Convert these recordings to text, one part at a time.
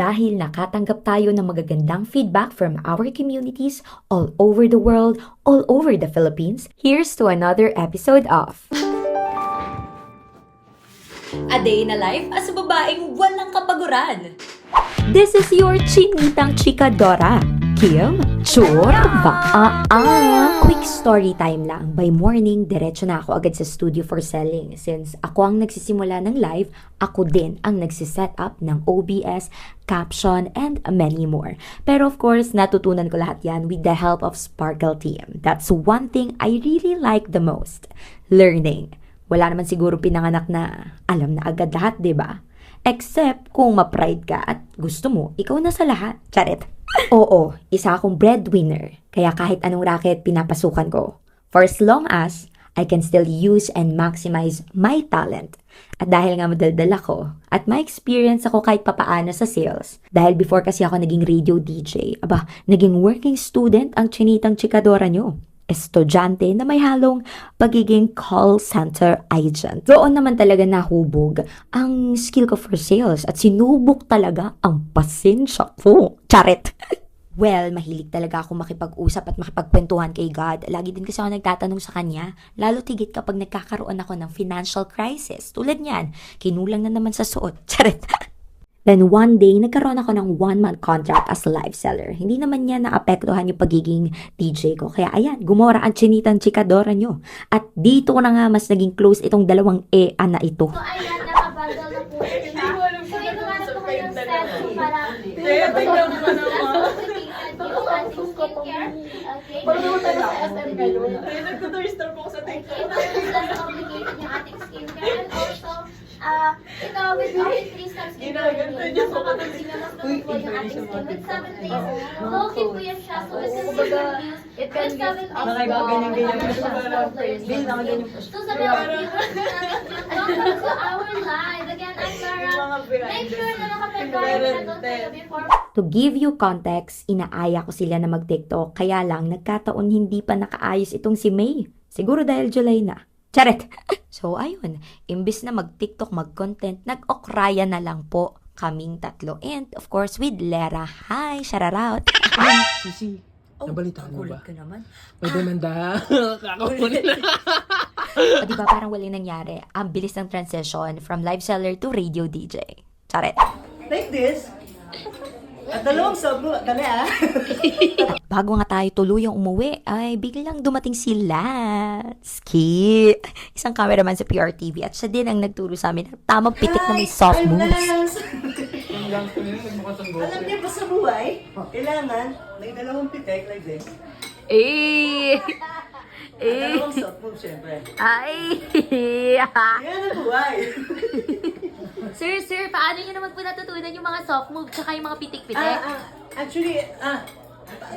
Dahil nakatanggap tayo ng magagandang feedback from our communities all over the world, all over the Philippines, here's to another episode of A Day in a Life as babaeng walang kapaguran. This is your Chinitang Chikadora, Kim Churba. Quick story time lang. By morning, diretso na ako agad sa studio for selling. Since ako ang nagsisimula ng live, ako din ang nagsiset up ng OBS, caption, and many more. Pero of course, natutunan ko lahat yan with the help of Sparkle Team. That's one thing I really like the most. Learning. Wala naman siguro pinanganak na alam na agad lahat, diba? Except kung ma-pride ka at gusto mo, ikaw na sa lahat. Charet. Oo, isa akong breadwinner. Kaya kahit anong racket pinapasukan ko. For as long as I can still use and maximize my talent. At dahil nga madaldal ako, at may experience ako kahit papaano sa sales. Dahil before kasi ako naging radio DJ, naging working student ang Chinitang Chikadora nyo. Estudyante na may halong pagiging call center agent. Doon naman talaga nahubog ang skill ko for sales at sinubok talaga ang pasensya ko. Charet! Well, mahilig talaga ako makipag-usap at makipagkwentuhan kay God. Lagi din kasi ako nagtatanong sa kanya, lalo tigit kapag nagkakaroon ako ng financial crisis. Tulad niyan, kinulang na naman sa suot. Charet! Then one day, nagkaroon ako ng 1-month contract as a live seller. Hindi naman niya naapektuhan yung pagiging DJ ko. Kaya ayan, gumora ang Chinitang Chikadora nyo. At dito na nga mas naging close itong dalawang na ito. So, ayan, nakabundle na po siya. So, ito nga na po kayong set para tingnan mo naman. yung ating skincare. Okay? Parang naman tayo sa SM ngayon. Nagtuturistore po ako sa TikTok. Ito yung plus complicated yung ating skincare. And also, ito with only 3 steps Ginaganto niyo po. Sinamas na po yung ating skin with 7 days. Low-key po yan siya. So, with consistent use, with 7 days, Ganyan-ganyan po siya. Bill, nakaganyan po siya. So, sa mga viewers natin, welcome to our live. Again, I'm Lara. Make sure na naka-prepare na doon tayo before. To give you context, inaaya ko sila na mag-TikTok. Kaya lang, nagkataon hindi pa nakaayos itong si May. Siguro dahil July na. Charet! So, ayun. Imbis na mag-TikTok, mag-content, nag-okraya na lang po kaming tatlo. And, of course, with Lera. Hi! Shoutout! Sisi, nabalitaan mo ba? Ka naman. May demanda. Kakakunin na. O, diba parang walang nangyari? Ang bilis ng transition from live seller to radio DJ. Charet! Like this. At dalawang sub mo. Dali Bago nga tayo tuluyang umuwi, ay biglang dumating si Lansky. Isang cameraman sa PRTV at siya din ang nagturo sa amin ng tamang pitik na may soft moves. Alam niyo ba sa buhay, kailangan may dalawang pitek like this. Dalawang soft move, syempre. Ay! Yan ang buhay. Sir, paano nyo naman po natutunan yung mga soft move tsaka yung mga pitik-pitik? Actually,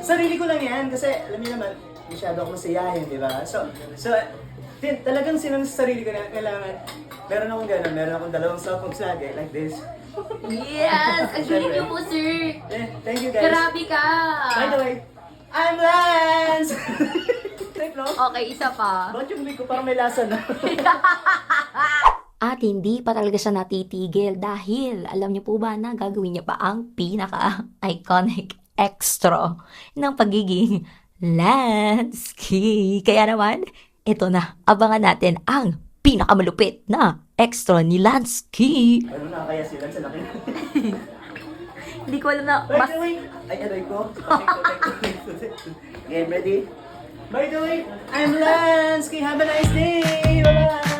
sarili ko lang yan kasi alam niyo naman, masyado ako masayahin, di ba? So, talagang sinang sa sarili ko na kailangan, meron akong gano'n, meron akong dalawang soft moves lagi, like this. Yes! Ang galing nyo po, sir! Thank you guys. Grabe ka! By the way, I'm Lance! Take no? Okay, isa pa. Bakit yung mic ko parang may lasa na? At hindi pa talaga siya natitigil dahil alam niyo po ba na gagawin niya pa ang pinaka-iconic extra ng pagiging Lansky. Kaya naman, ito na, abangan natin ang pinakamalupit na extra ni Lansky. Ano na kaya sila sa laki? Hindi ko alam na By the way, ay aray ko. Game ready? By the way, I'm Lance. Have a nice day. Bye-bye.